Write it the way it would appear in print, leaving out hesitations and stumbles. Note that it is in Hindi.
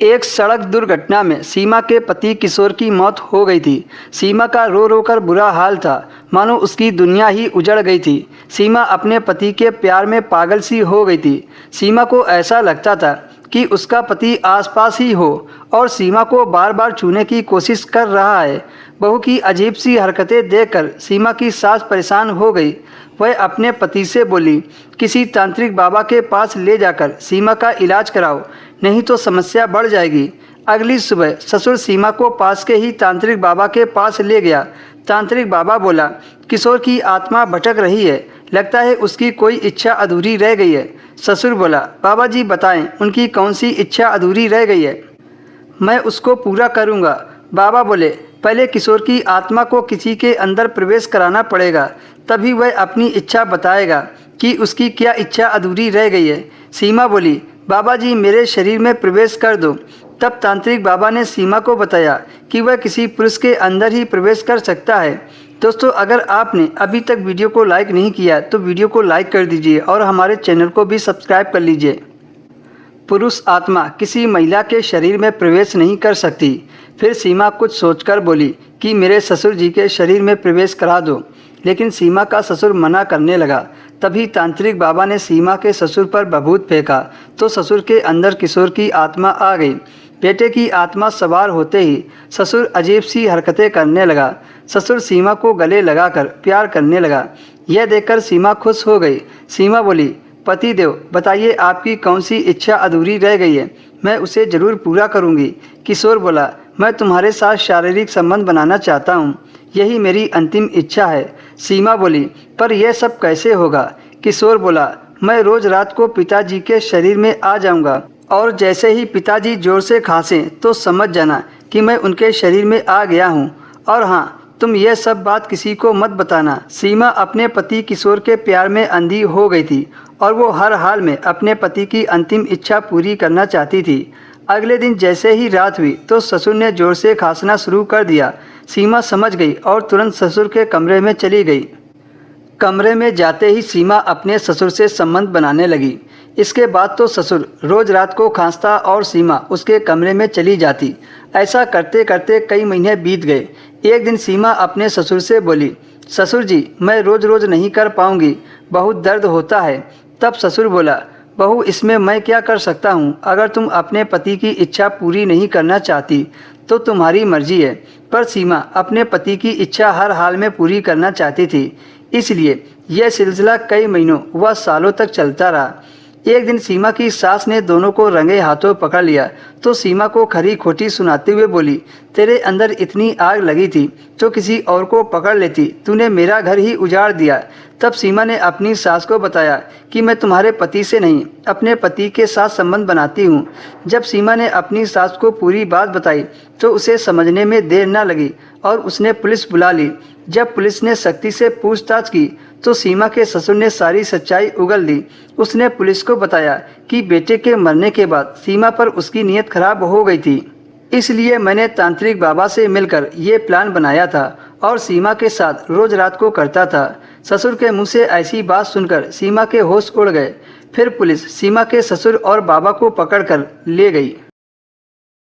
एक सड़क दुर्घटना में सीमा के पति किशोर की मौत हो गई थी। सीमा का रो रो कर बुरा हाल था, मानो उसकी दुनिया ही उजड़ गई थी। सीमा अपने पति के प्यार में पागल सी हो गई थी। सीमा को ऐसा लगता था कि उसका पति आसपास ही हो और सीमा को बार बार छूने की कोशिश कर रहा है। बहू की अजीब सी हरकतें देखकर सीमा की सास परेशान हो गई। वह अपने पति से बोली, किसी तांत्रिक बाबा के पास ले जाकर सीमा का इलाज कराओ, नहीं तो समस्या बढ़ जाएगी। अगली सुबह ससुर सीमा को पास के ही तांत्रिक बाबा के पास ले गया। तांत्रिक बाबा बोला, किशोर की आत्मा भटक रही है, लगता है उसकी कोई इच्छा अधूरी रह गई है। ससुर बोला, बाबा जी बताएं, उनकी कौन सी इच्छा अधूरी रह गई है, मैं उसको पूरा करूंगा। बाबा बोले, पहले किशोर की आत्मा को किसी के अंदर प्रवेश कराना पड़ेगा, तभी वह अपनी इच्छा बताएगा कि उसकी क्या इच्छा अधूरी रह गई है। सीमा बोली, बाबा जी मेरे शरीर में प्रवेश कर दो। तब तांत्रिक बाबा ने सीमा को बताया कि वह किसी पुरुष के अंदर ही प्रवेश कर सकता है। दोस्तों, अगर आपने अभी तक वीडियो को लाइक नहीं किया तो वीडियो को लाइक कर दीजिए और हमारे चैनल को भी सब्सक्राइब कर लीजिए। पुरुष आत्मा किसी महिला के शरीर में प्रवेश नहीं कर सकती। फिर सीमा कुछ सोचकर बोली कि मेरे ससुर जी के शरीर में प्रवेश करा दो, लेकिन सीमा का ससुर मना करने लगा। तभी तांत्रिक बाबा ने सीमा के ससुर पर भभूत फेंका तो ससुर के अंदर किशोर की आत्मा आ गई। बेटे की आत्मा सवार होते ही ससुर अजीब सी हरकतें करने लगा। ससुर सीमा को गले लगाकर प्यार करने लगा। यह देखकर सीमा खुश हो गई। सीमा बोली, पति देव बताइए आपकी कौन सी इच्छा अधूरी रह गई है, मैं उसे ज़रूर पूरा करूंगी। किशोर बोला, मैं तुम्हारे साथ शारीरिक संबंध बनाना चाहता हूँ, यही मेरी अंतिम इच्छा है। सीमा बोली, पर यह सब कैसे होगा? किशोर बोला, मैं रोज रात को पिताजी के शरीर में आ जाऊंगा और जैसे ही पिताजी जोर से खांसें तो समझ जाना कि मैं उनके शरीर में आ गया हूँ। और हाँ, तुम यह सब बात किसी को मत बताना। सीमा अपने पति किशोर के प्यार में अंधी हो गई थी और वो हर हाल में अपने पति की अंतिम इच्छा पूरी करना चाहती थी। अगले दिन जैसे ही रात हुई तो ससुर ने जोर से खांसना शुरू कर दिया। सीमा समझ गई और तुरंत ससुर के कमरे में चली गई। कमरे में जाते ही सीमा अपने ससुर से संबंध बनाने लगी। इसके बाद तो ससुर रोज रात को खांसता और सीमा उसके कमरे में चली जाती। ऐसा करते करते कई महीने बीत गए। एक दिन सीमा अपने ससुर से बोली, ससुर जी मैं रोज रोज नहीं कर पाऊंगी, बहुत दर्द होता है। तब ससुर बोला, बहू इसमें मैं क्या कर सकता हूँ, अगर तुम अपने पति की इच्छा पूरी नहीं करना चाहती तो तुम्हारी मर्जी है। पर सीमा अपने पति की इच्छा हर हाल में पूरी करना चाहती थी, इसलिए यह सिलसिला कई महीनों व सालों तक चलता रहा। एक दिन सीमा की सास ने दोनों को रंगे हाथों पकड़ लिया तो सीमा को खरी खोटी सुनाते हुए बोली, तेरे अंदर इतनी आग लगी थी तो किसी और को पकड़ लेती, तूने मेरा घर ही उजाड़ दिया। तब सीमा ने अपनी सास को बताया कि मैं तुम्हारे पति से नहीं अपने पति के साथ संबंध बनाती हूँ। जब सीमा ने अपनी सास को पूरी बात बताई तो उसे समझने में देर न लगी और उसने पुलिस बुला ली। जब पुलिस ने सख्ती से पूछताछ की तो सीमा के ससुर ने सारी सच्चाई उगल दी। उसने पुलिस को बताया कि बेटे के मरने के बाद सीमा पर उसकी नीयत खराब हो गई थी, इसलिए मैंने तांत्रिक बाबा से मिलकर ये प्लान बनाया था और सीमा के साथ रोज रात को करता था। ससुर के मुंह से ऐसी बात सुनकर सीमा के होश उड़ गए। फिर पुलिस सीमा के ससुर और बाबा को पकड़कर ले गई।